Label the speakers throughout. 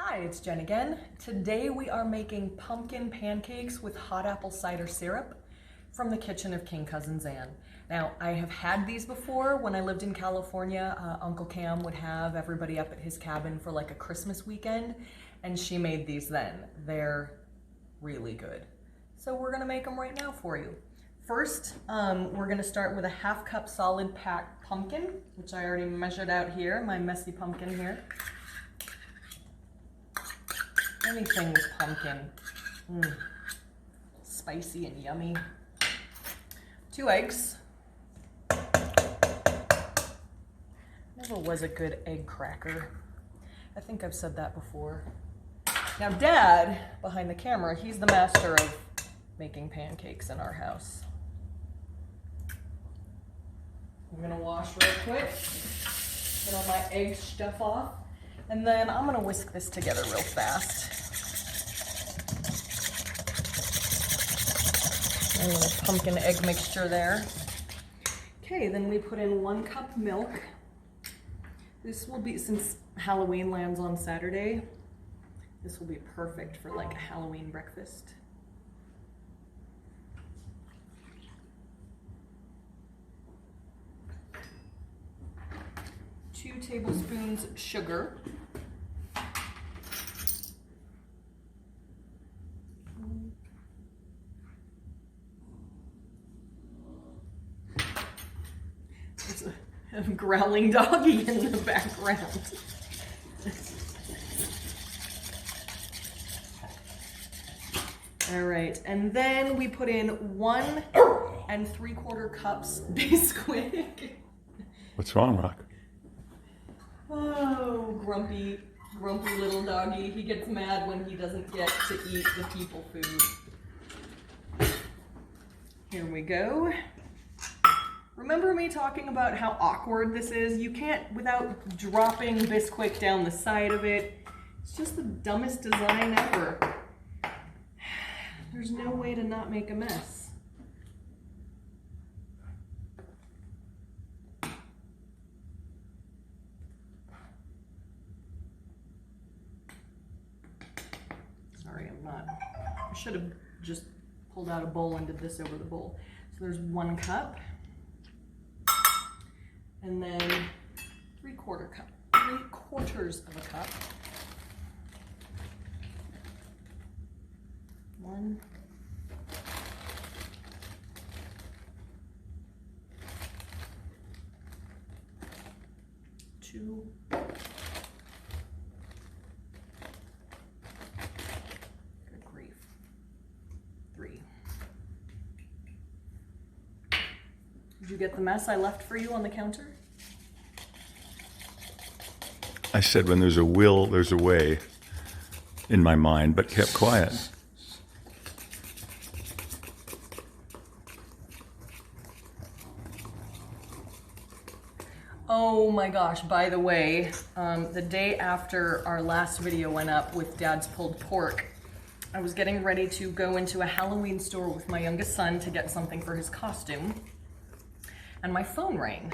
Speaker 1: Hi, it's Jen again. Today we are making pumpkin pancakes with hot apple cider syrup from the kitchen of King Cousin Xan. Now, I have had these before when I lived in California. Uncle Cam would have everybody up at his cabin for like a Christmas weekend, and she made these then. They're really good. So we're gonna make them right now for you. First, we're gonna start with a 1/2 cup solid packed pumpkin, which I already measured out here, my messy pumpkin here. Anything with pumpkin, spicy and yummy. 2 eggs. Never was a good egg cracker. I think I've said that before. Now Dad, behind the camera, he's the master of making pancakes in our house. I'm gonna wash real quick, get all my egg stuff off, and then I'm gonna whisk this together real fast. And a little pumpkin egg mixture there. Okay, then we put in 1 cup milk. This will be, since Halloween lands on Saturday, this will be perfect for like a Halloween breakfast. 2 tablespoons sugar. There's a growling doggy in the background. All right, and then we put in 1 3/4 cups Bisquick.
Speaker 2: What's wrong, Rock?
Speaker 1: Oh, grumpy little doggy. He gets mad when he doesn't get to eat the people food. Here we go. Remember me talking about how awkward this is? You can't, without dropping Bisquick down the side of it. It's just the dumbest design ever. There's no way to not make a mess. Sorry, I should have just pulled out a bowl and did this over the bowl. So there's 1 cup. And then 3/4 cup, 3/4 of a cup. 1. 2. Good grief. 3. Did you get the mess I left for you on the counter?
Speaker 2: I said when there's a will, there's a way in my mind, but kept quiet.
Speaker 1: Oh my gosh, by the way, the day after our last video went up with Dad's pulled pork, I was getting ready to go into a Halloween store with my youngest son to get something for his costume, and my phone rang.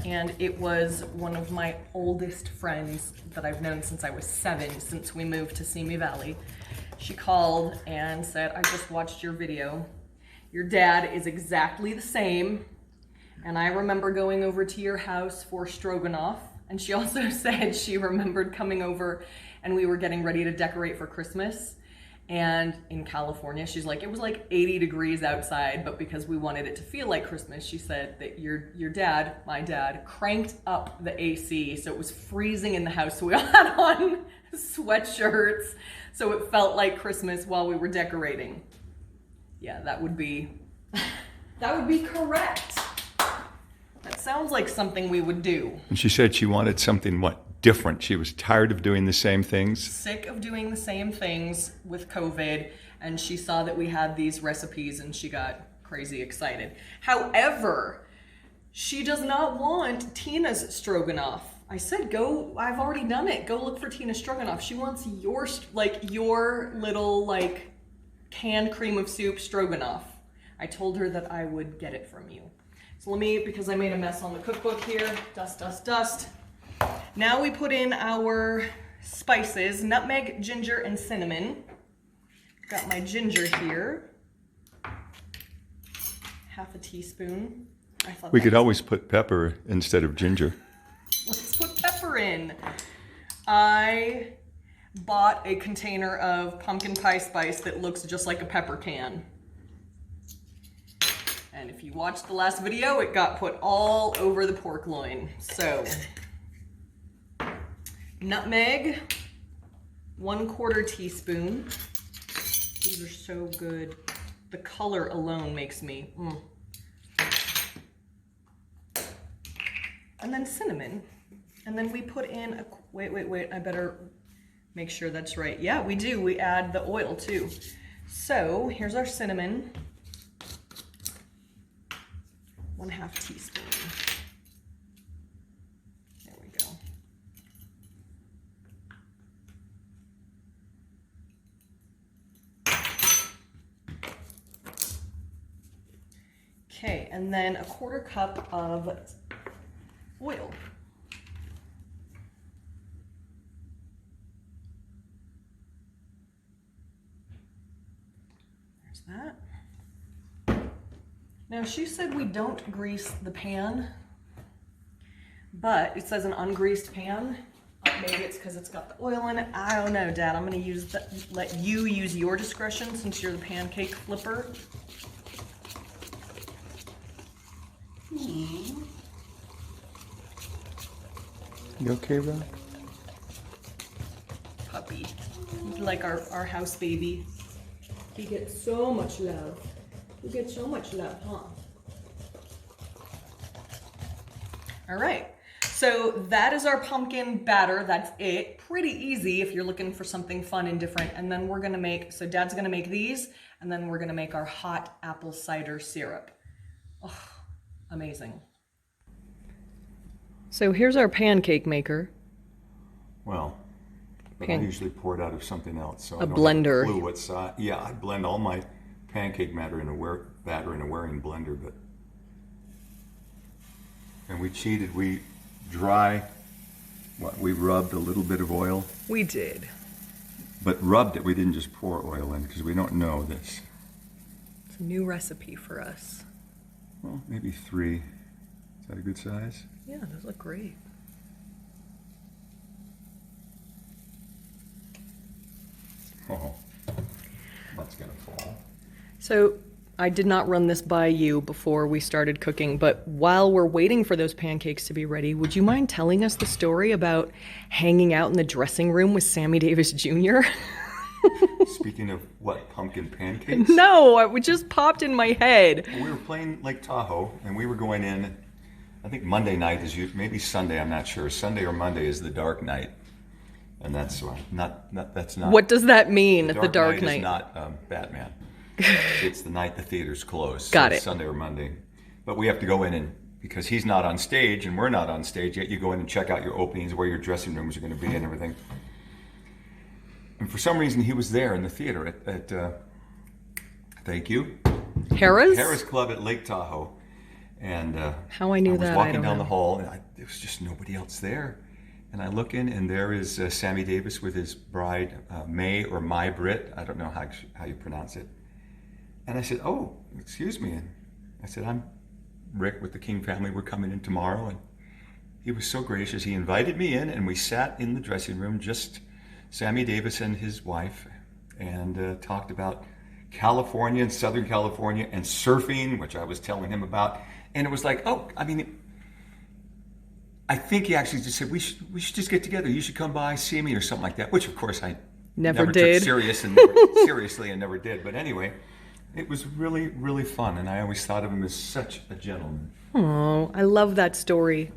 Speaker 1: And it was one of my oldest friends that I've known since I was 7, since we moved to Simi Valley. She called and said, I just watched your video. Your dad is exactly the same. And I remember going over to your house for stroganoff. And she also said she remembered coming over and we were getting ready to decorate for Christmas. And in California, she's like, it was like 80 degrees outside, but because we wanted it to feel like Christmas, she said that your dad, my dad, cranked up the AC, so it was freezing in the house. So we all had on sweatshirts, so it felt like Christmas while we were decorating. Yeah, that would be correct. That sounds like something we would do.
Speaker 2: And she said she wanted something, different. She was tired of doing the same things.
Speaker 1: Sick of doing the same things with COVID, and she saw that we had these recipes and she got crazy excited. However, she does not want Tina's stroganoff. I said, I've already done it. Go look for Tina's stroganoff. She wants your little canned cream of soup stroganoff. I told her that I would get it from you. So let me, because I made a mess on the cookbook here, dust. Now we put in our spices, nutmeg, ginger, and cinnamon. Got my ginger here. Half a teaspoon. I thought
Speaker 2: We could always put pepper instead of ginger.
Speaker 1: Let's put pepper in. I bought a container of pumpkin pie spice that looks just like a pepper can. And if you watched the last video, it got put all over the pork loin. So, nutmeg, 1/4 teaspoon. These are so good. The color alone makes me, And then cinnamon. And then we put in a, wait, I better make sure that's right. Yeah, we do. We add the oil too. So here's our cinnamon. 1/2 teaspoon. There we go. Okay, and then 1/4 cup of oil. There's that. Now she said we don't grease the pan, but it says an ungreased pan. Maybe it's because it's got the oil in it. I don't know, Dad. I'm gonna let you use your discretion since you're the pancake flipper.
Speaker 2: You okay, Ron?
Speaker 1: Puppy. He's like our house baby. He gets so much love. You get so much love, huh? All right, so that is our pumpkin batter. That's it. Pretty easy if you're looking for something fun and different. And then we're gonna make, so Dad's gonna make these, and then we're gonna make our hot apple cider syrup. Oh, amazing. So here's our pancake maker.
Speaker 2: Well, but I usually pour it out of something else. So
Speaker 1: a blender.
Speaker 2: I don't have a clue what size. Yeah, I blend all my pancake batter in a wearing blender, but and we cheated. We we rubbed a little bit of oil.
Speaker 1: We did.
Speaker 2: But rubbed it. We didn't just pour oil in because we don't know this.
Speaker 1: It's a new recipe for us.
Speaker 2: Well, maybe 3. Is that a good size?
Speaker 1: Yeah, those look great.
Speaker 2: Oh, that's gonna fall.
Speaker 1: So I did not run this by you before we started cooking, but while we're waiting for those pancakes to be ready, would you mind telling us the story about hanging out in the dressing room with Sammy Davis Jr.?
Speaker 2: Speaking of what, pumpkin pancakes?
Speaker 1: No, it just popped in my head.
Speaker 2: We were playing Lake Tahoe, and we were going in. I think Monday night is maybe Sunday. I'm not sure. Sunday or Monday is the dark night, and that's that's not.
Speaker 1: What does that mean?
Speaker 2: The dark night is not Batman. It's the night the theater's closed.
Speaker 1: Got
Speaker 2: so
Speaker 1: it.
Speaker 2: Sunday or Monday, but we have to go in and because he's not on stage and we're not on stage yet. You go in and check out your openings, where your dressing rooms are going to be, and everything. And for some reason, he was there in the theater at thank you,
Speaker 1: Harrah's
Speaker 2: Club at Lake Tahoe. And
Speaker 1: how I knew that,
Speaker 2: I was walking down
Speaker 1: know.
Speaker 2: the hall, and there was just nobody else there. And I look in, and there is Sammy Davis with his bride, May or My Brit. I don't know how you pronounce it. And I said, "Oh, excuse me." And I said, "I'm Rick with the King family. We're coming in tomorrow." And he was so gracious. He invited me in, and we sat in the dressing room, just Sammy Davis and his wife, and talked about California and Southern California and surfing, which I was telling him about. And it was like, oh, I mean, I think he actually just said, we should just get together. You should come by, see me, or something like that, which of course I never
Speaker 1: did.
Speaker 2: Took seriously and never did. But anyway, it was really, really fun. And I always thought of him as such a gentleman.
Speaker 1: Oh, I love that story.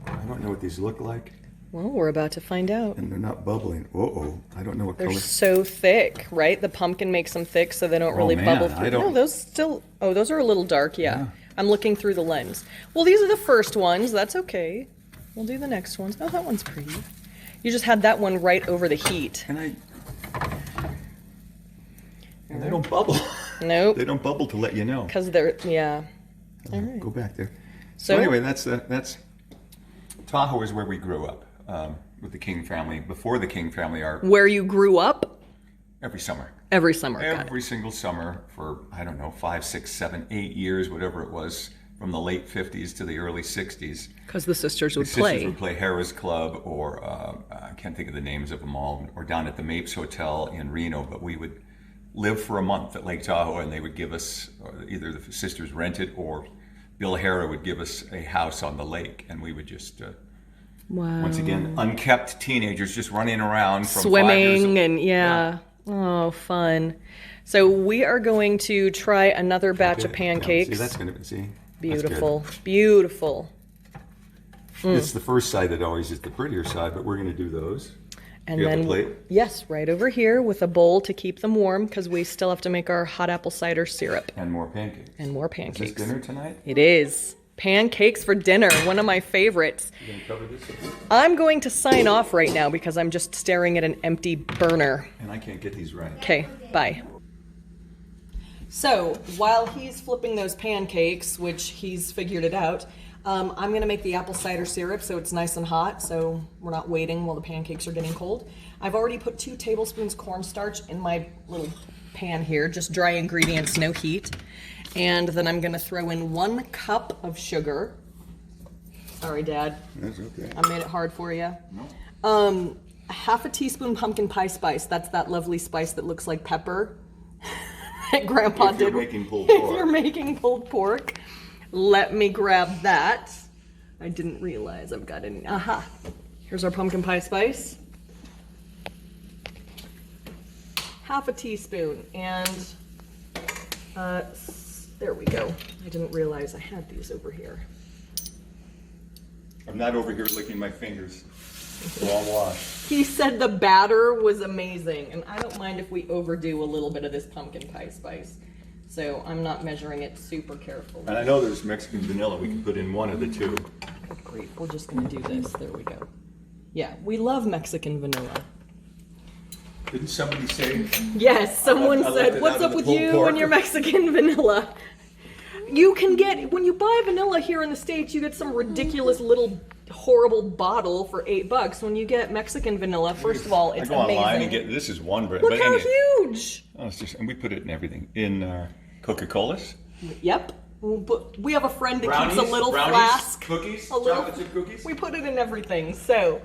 Speaker 2: I don't know what these look like.
Speaker 1: Well, we're about to find out.
Speaker 2: And they're not bubbling. Uh-oh, I don't know what
Speaker 1: They're
Speaker 2: color.
Speaker 1: so thick, right? The pumpkin makes them thick so they don't really bubble through.
Speaker 2: I don't...
Speaker 1: No, those are a little dark, yeah. I'm looking through the lens. Well, these are the first ones. That's okay. We'll do the next ones. Oh, that one's pretty. You just had that one right over the heat.
Speaker 2: And they don't bubble.
Speaker 1: Nope.
Speaker 2: They don't bubble to let you know.
Speaker 1: Because they're, yeah. All right.
Speaker 2: Go back there. So anyway, that's Tahoe is where we grew up. with the King family, before the King family,
Speaker 1: Where you grew up?
Speaker 2: every summer.
Speaker 1: Every summer.
Speaker 2: Every single summer for, I don't know, 5, 6, 7, 8 years, whatever it was, from the late 50s to the early 60s.
Speaker 1: Because the sisters would
Speaker 2: The
Speaker 1: play.
Speaker 2: sisters would play Harrah's Club, or I can't think of the names of them all, or down at the Mapes Hotel in Reno. But we would live for a month at Lake Tahoe, and they would give us, either the sisters rented or Bill Harrah would give us a house on the lake, and we would just,
Speaker 1: Wow.
Speaker 2: once again, unkept teenagers just running around from 5
Speaker 1: Swimming
Speaker 2: years old.
Speaker 1: and yeah. Oh, fun. So we are going to try another batch of pancakes.
Speaker 2: See, that's going to see.
Speaker 1: Beautiful. Beautiful.
Speaker 2: It's the first side that always is the prettier side, but we're going to do those.
Speaker 1: And
Speaker 2: You have
Speaker 1: then,
Speaker 2: a plate?
Speaker 1: yes, right over here with a bowl to keep them warm because we still have to make our hot apple cider syrup.
Speaker 2: And more pancakes.
Speaker 1: And more
Speaker 2: Is
Speaker 1: pancakes.
Speaker 2: this dinner tonight?
Speaker 1: It is. Pancakes for dinner, one of my favorites.
Speaker 2: You going to cover this?
Speaker 1: I'm going to sign off right now because I'm just staring at an empty burner.
Speaker 2: And I can't get these right.
Speaker 1: Okay, bye. So, while he's flipping those pancakes, which he's figured it out, I'm gonna make the apple cider syrup so it's nice and hot, so we're not waiting while the pancakes are getting cold. I've already put 2 tablespoons cornstarch in my little pan here, just dry ingredients, no heat. And then I'm gonna throw in 1 cup of sugar. Sorry, Dad,
Speaker 2: That's okay.
Speaker 1: I made it hard for you.
Speaker 2: No.
Speaker 1: Half a teaspoon pumpkin pie spice. That's that lovely spice that looks like pepper that Grandpa
Speaker 2: If you're
Speaker 1: did.
Speaker 2: making pulled
Speaker 1: If
Speaker 2: pork.
Speaker 1: you're making pulled pork, let me grab that. I didn't realize I've got it. Aha. Here's our pumpkin pie spice. Half a teaspoon, and there we go. I didn't realize I had these over here.
Speaker 2: I'm not over here licking my fingers. So I'll wash.
Speaker 1: He said the batter was amazing, and I don't mind if we overdo a little bit of this pumpkin pie spice. So I'm not measuring it super carefully.
Speaker 2: And I know there's Mexican vanilla. We can put in one of the 2.
Speaker 1: Great, we're just gonna do this. There we go. Yeah, we love Mexican vanilla.
Speaker 2: Didn't somebody say?
Speaker 1: Yes, someone
Speaker 2: I left
Speaker 1: said,
Speaker 2: it
Speaker 1: what's
Speaker 2: out
Speaker 1: up
Speaker 2: of the
Speaker 1: with
Speaker 2: pulled
Speaker 1: you
Speaker 2: pork."
Speaker 1: and your Mexican vanilla? You can get, when you buy vanilla here in the States, you get some ridiculous little horrible bottle for $8. When you get Mexican vanilla, first of all, it's
Speaker 2: I go
Speaker 1: amazing.
Speaker 2: online and get, this is one brand.
Speaker 1: Look
Speaker 2: but
Speaker 1: how
Speaker 2: anyway,
Speaker 1: huge!
Speaker 2: oh, it's just, and we put it in everything. In Coca-Colas.
Speaker 1: Yep. We have a friend that keeps
Speaker 2: Brownies?
Speaker 1: a little
Speaker 2: Brownies?
Speaker 1: flask.
Speaker 2: Cookies?
Speaker 1: A little,
Speaker 2: Chocolate chip cookies?
Speaker 1: We put it in everything. So,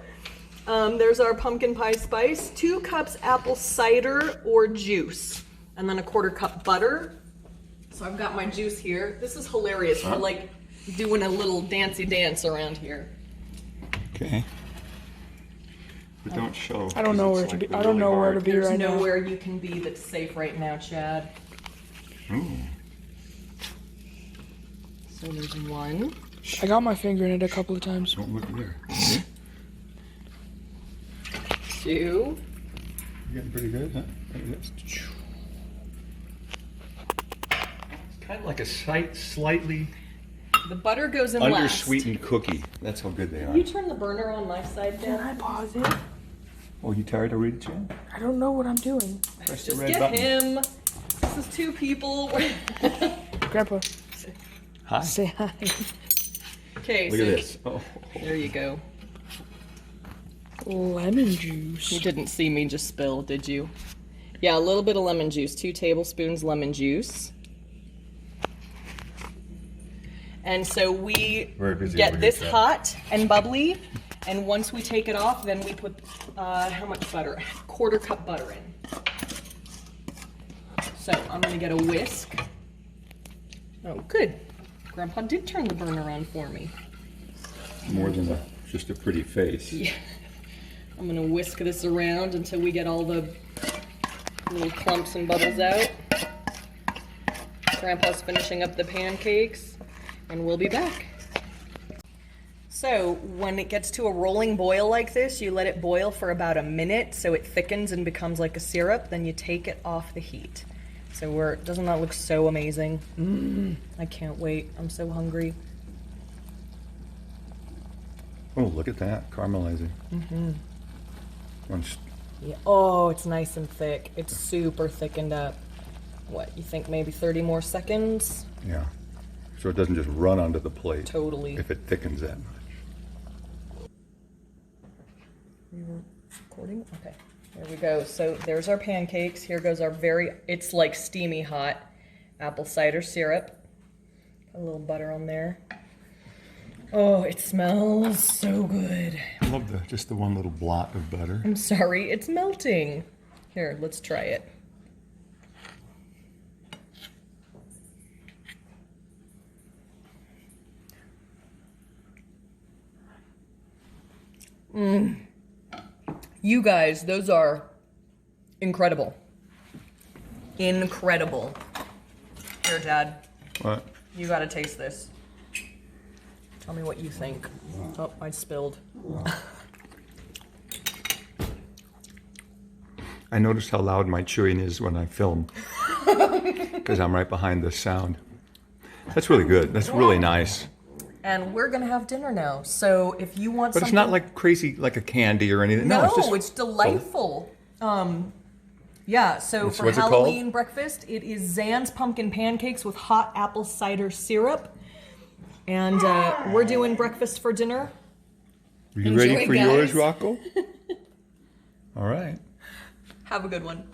Speaker 1: there's our pumpkin pie spice, 2 cups apple cider or juice, and then a 1/4 cup butter. So I've got my juice here. This is hilarious. We're like doing a little dancey dance around here.
Speaker 2: Okay. But don't show.
Speaker 3: I don't know where to be. I don't know where to be
Speaker 1: There's
Speaker 3: right now.
Speaker 1: nowhere you can be that's safe right now, Chad.
Speaker 2: Ooh.
Speaker 1: So there's 1.
Speaker 3: I got my finger in it a couple of times.
Speaker 2: Don't look there.
Speaker 1: 2.
Speaker 2: You're getting pretty good, huh? It's kind of like a slightly
Speaker 1: The butter goes in last.
Speaker 2: undersweetened cookie. That's how good they are.
Speaker 1: Can you turn the burner on my side,
Speaker 3: Can
Speaker 1: Dad?
Speaker 3: I pause it?
Speaker 2: Oh, you tired already, Jen?
Speaker 3: I don't know what I'm doing.
Speaker 2: Press the
Speaker 1: Just
Speaker 2: red
Speaker 1: get
Speaker 2: button.
Speaker 1: him. This is 2 people.
Speaker 3: Grandpa,
Speaker 2: Hi.
Speaker 3: say hi.
Speaker 1: Okay,
Speaker 2: Look
Speaker 1: so
Speaker 2: at this. Oh.
Speaker 1: there you go.
Speaker 3: Lemon juice.
Speaker 1: You didn't see me just spill, did you? Yeah, a little bit of lemon juice. 2 tablespoons lemon juice. And so we
Speaker 2: Very busy
Speaker 1: get
Speaker 2: over
Speaker 1: this
Speaker 2: here, Chad.
Speaker 1: hot and bubbly, and once we take it off, then we put how much butter? 1/4 cup butter in. So I'm gonna get a whisk. Oh, good. Grandpa did turn the burner on for me.
Speaker 2: More than just a pretty face.
Speaker 1: Yeah. I'm gonna whisk this around until we get all the little clumps and bubbles out. Grandpa's finishing up the pancakes, and we'll be back. So when it gets to a rolling boil like this, you let it boil for about a minute so it thickens and becomes like a syrup, then you take it off the heat. So doesn't that look so amazing? I can't wait. I'm so hungry.
Speaker 2: Oh, look at that. Caramelizing. Mm-hmm.
Speaker 1: Yeah. Oh, it's nice and thick. It's super thickened up. What, you think maybe 30 more seconds?
Speaker 2: Yeah. So it doesn't just run onto the plate.
Speaker 1: Totally.
Speaker 2: If it thickens that much.
Speaker 1: We were recording? Okay. There we go. So there's our pancakes. Here goes our it's like steamy hot apple cider syrup. Got a little butter on there. Oh, it smells so good.
Speaker 2: I love just the one little blot of butter.
Speaker 1: I'm sorry, it's melting. Here, let's try it. You guys, those are incredible. Incredible. Here, Dad,
Speaker 2: What?
Speaker 1: you gotta taste this. Tell me what you think. Oh, I spilled.
Speaker 2: I noticed how loud my chewing is when I film. Because I'm right behind the sound. That's really good. That's really nice.
Speaker 1: And we're gonna have dinner now. So if you want
Speaker 2: But
Speaker 1: something...
Speaker 2: it's not like crazy, like a candy or anything.
Speaker 1: No,
Speaker 2: No,
Speaker 1: it's delightful. Yeah, so for
Speaker 2: what's it called?
Speaker 1: Halloween breakfast, it is Xan's pumpkin pancakes with hot apple cider syrup. And we're doing breakfast for dinner.
Speaker 2: Are you ready
Speaker 1: Enjoy,
Speaker 2: for yours,
Speaker 1: guys.
Speaker 2: Rocco? All right.
Speaker 1: Have a good one.